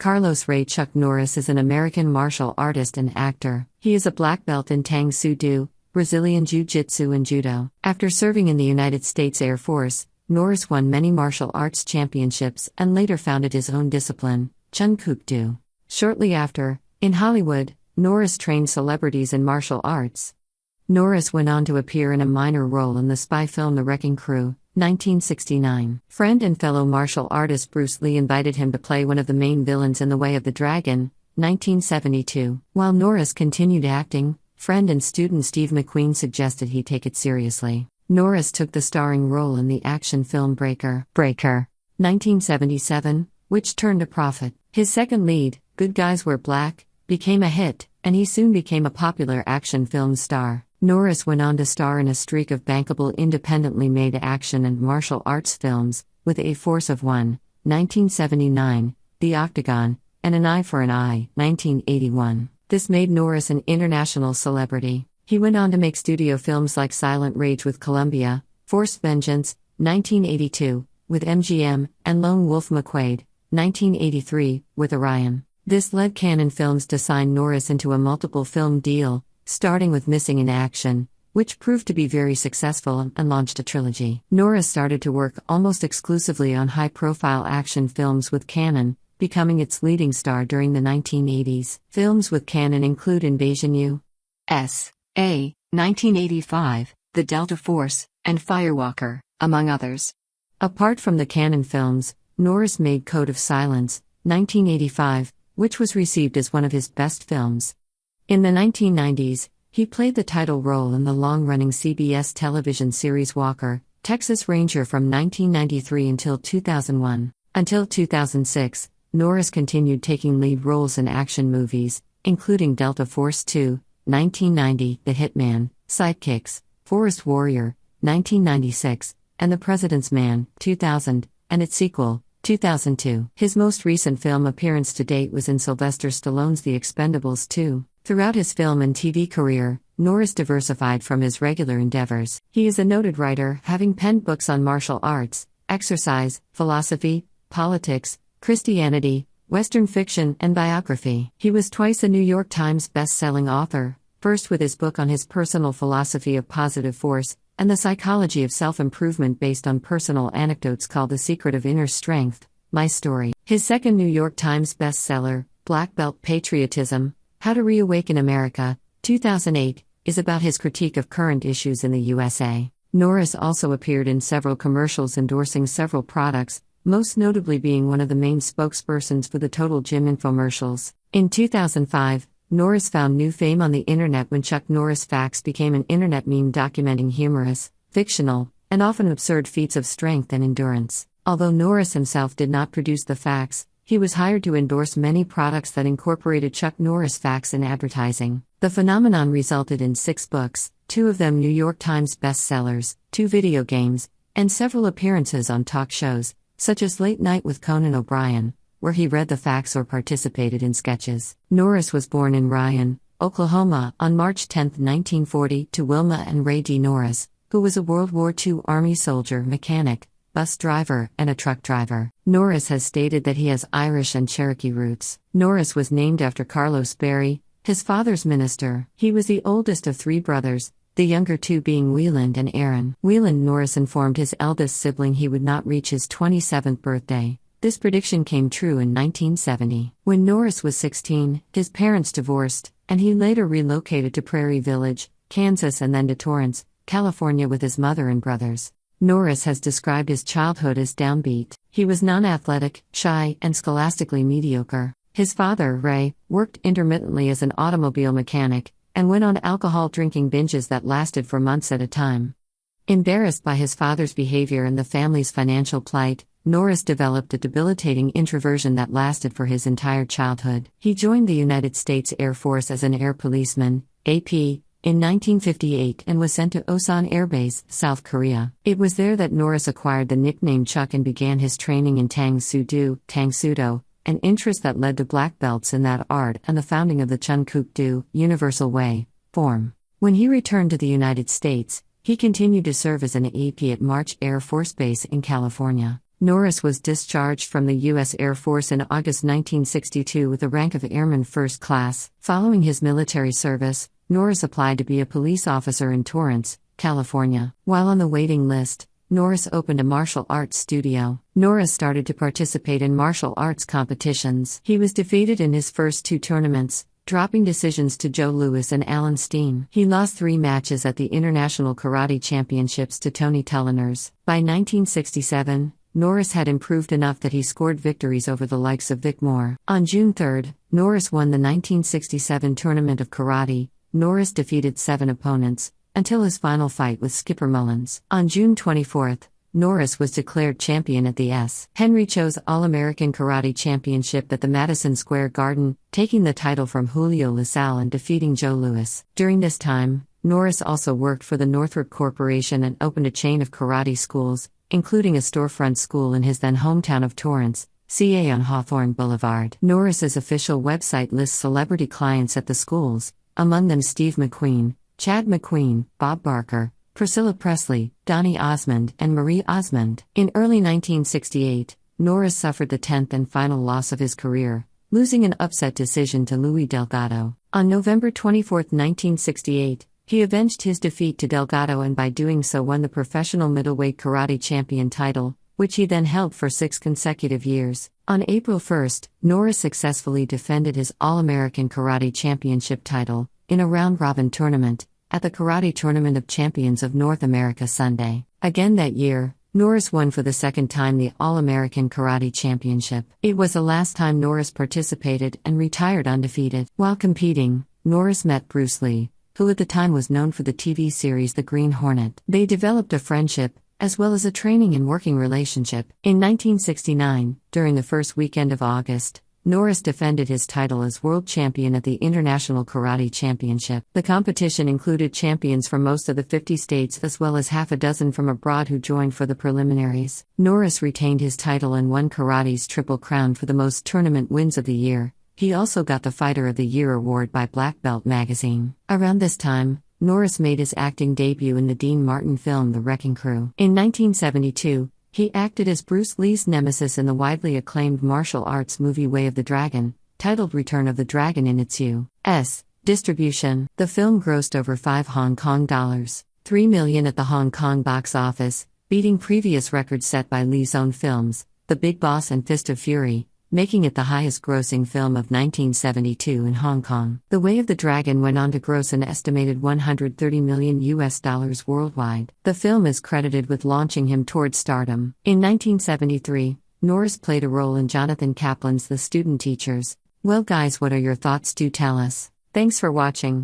Carlos Ray Chuck Norris is an American martial artist and actor. He is a black belt in Tang Soo Do, Brazilian Jiu-Jitsu and Judo. After serving in the United States Air Force, Norris won many martial arts championships and later founded his own discipline, Chun Kuk Do. Shortly after, in Hollywood, Norris trained celebrities in martial arts. Norris went on to appear in a minor role in the spy film The Wrecking Crew, 1969. Friend and fellow martial artist Bruce Lee invited him to play one of the main villains in The Way of the Dragon, 1972. While Norris continued acting, friend and student Steve McQueen suggested he take it seriously. Norris took the starring role in the action film Breaker, 1977, which turned a profit. His second lead, Good Guys Wear Black, became a hit, and he soon became a popular action film star. Norris went on to star in a streak of bankable independently made action and martial arts films, with A Force of One, 1979, The Octagon, and An Eye for an Eye, 1981. This made Norris an international celebrity. He went on to make studio films like Silent Rage with Columbia, Forced Vengeance, 1982, with MGM, and Lone Wolf McQuade, 1983, with Orion. This led Cannon Films to sign Norris into a multiple film deal, starting with Missing in Action, which proved to be very successful and launched a trilogy. Norris started to work almost exclusively on high-profile action films with Cannon, becoming its leading star during the 1980s. Films with Cannon include Invasion U.S.A., 1985, The Delta Force, and Firewalker, among others. Apart from the Cannon films, Norris made Code of Silence, 1985, which was received as one of his best films. In the 1990s, he played the title role in the long-running CBS television series Walker, Texas Ranger from 1993 until 2001. Until 2006, Norris continued taking lead roles in action movies, including Delta Force 2, 1990, The Hitman, Sidekicks, Forest Warrior, 1996, and The President's Man, 2000, and its sequel, 2002. His most recent film appearance to date was in Sylvester Stallone's The Expendables 2. Throughout his film and TV career, Norris diversified from his regular endeavors. He is a noted writer, having penned books on martial arts, exercise, philosophy, politics, Christianity, Western fiction, and biography. He was twice a New York Times best-selling author, first with his book on his personal philosophy of positive force, and the psychology of self-improvement based on personal anecdotes called The Secret of Inner Strength, My Story. His second New York Times bestseller, Black Belt Patriotism, How to Reawaken America, 2008, is about his critique of current issues in the USA. Norris also appeared in several commercials endorsing several products, most notably being one of the main spokespersons for the Total Gym infomercials. In 2005, Norris found new fame on the internet when Chuck Norris Facts became an internet meme documenting humorous, fictional, and often absurd feats of strength and endurance. Although Norris himself did not produce the facts, he was hired to endorse many products that incorporated Chuck Norris Facts in advertising. The phenomenon resulted in 6 books, 2 of them New York Times bestsellers, 2 video games, and several appearances on talk shows, such as Late Night with Conan O'Brien, where he read the facts or participated in sketches. Norris was born in Ryan, Oklahoma, on March 10, 1940, to Wilma and Ray D. Norris, who was a World War II Army soldier, mechanic, bus driver, and a truck driver. Norris has stated that he has Irish and Cherokee roots. Norris was named after Carlos Berry, his father's minister. He was the oldest of 3 brothers, the younger 2 being Wieland and Aaron. Wieland Norris informed his eldest sibling he would not reach his 27th birthday. This prediction came true in 1970. When Norris was 16, his parents divorced, and he later relocated to Prairie Village, Kansas and then to Torrance, California with his mother and brothers. Norris has described his childhood as downbeat. He was non-athletic, shy, and scholastically mediocre. His father, Ray, worked intermittently as an automobile mechanic, and went on alcohol drinking binges that lasted for months at a time. Embarrassed by his father's behavior and the family's financial plight, Norris developed a debilitating introversion that lasted for his entire childhood. He joined the United States Air Force as an air policeman, AP, in 1958 and was sent to Osan Air Base, South Korea. It was there that Norris acquired the nickname Chuck and began his training in Tang Soo Do, Tang Soo Do, an interest that led to black belts in that art and the founding of the Chun Kuk Do, Universal Way, form. When he returned to the United States, he continued to serve as an AP at March Air Force Base in California. Norris was discharged from the U.S. Air Force in August 1962 with the rank of Airman First Class. Following his military service, Norris applied to be a police officer in Torrance, California. While on the waiting list, Norris opened a martial arts studio. Norris started to participate in martial arts competitions. He was defeated in his first 2 tournaments, dropping decisions to Joe Louis and Alan Steen. He lost 3 matches at the International Karate Championships to Tony Tulliners. By 1967, Norris had improved enough that he scored victories over the likes of Vic Moore. On June 3, Norris won the 1967 Tournament of Karate. Norris defeated 7 opponents, until his final fight with Skipper Mullins. On June 24, Norris was declared champion at the S. Henry Cho's All-American Karate Championship at the Madison Square Garden, taking the title from Julio LaSalle and defeating Joe Louis. During this time, Norris also worked for the Northrop Corporation and opened a chain of karate schools, including a storefront school in his then hometown of Torrance, CA on Hawthorne Boulevard. Norris's official website lists celebrity clients at the schools, among them Steve McQueen, Chad McQueen, Bob Barker, Priscilla Presley, Donny Osmond, and Marie Osmond. In early 1968, Norris suffered the 10th and final loss of his career, losing an upset decision to Louis Delgado. On November 24, 1968, he avenged his defeat to Delgado and by doing so won the professional middleweight karate champion title, which he then held for 6 consecutive years. On April 1, Norris successfully defended his All-American Karate Championship title, in a round-robin tournament, at the Karate Tournament of Champions of North America Sunday. Again that year, Norris won for the second time the All-American Karate Championship. It was the last time Norris participated and retired undefeated. While competing, Norris met Bruce Lee, who at the time was known for the TV series The Green Hornet. They developed a friendship, as well as a training and working relationship. In 1969, during the first weekend of August, Norris defended his title as world champion at the International Karate Championship. The competition included champions from most of the 50 states as well as half a dozen from abroad who joined for the preliminaries. Norris retained his title and won karate's Triple Crown for the most tournament wins of the year. He also got the Fighter of the Year award by Black Belt magazine. Around this time, Norris made his acting debut in the Dean Martin film The Wrecking Crew. In 1972, he acted as Bruce Lee's nemesis in the widely acclaimed martial arts movie Way of the Dragon, titled Return of the Dragon in its U.S. distribution. The film grossed over $5 million at the Hong Kong box office, beating previous records set by Lee's own films, The Big Boss and Fist of Fury, making it the highest-grossing film of 1972 in Hong Kong. The Way of the Dragon went on to gross an estimated $130 million worldwide. The film is credited with launching him toward stardom. In 1973, Norris played a role in Jonathan Kaplan's The Student Teachers. Well guys, what are your thoughts? Do tell us. Thanks for watching.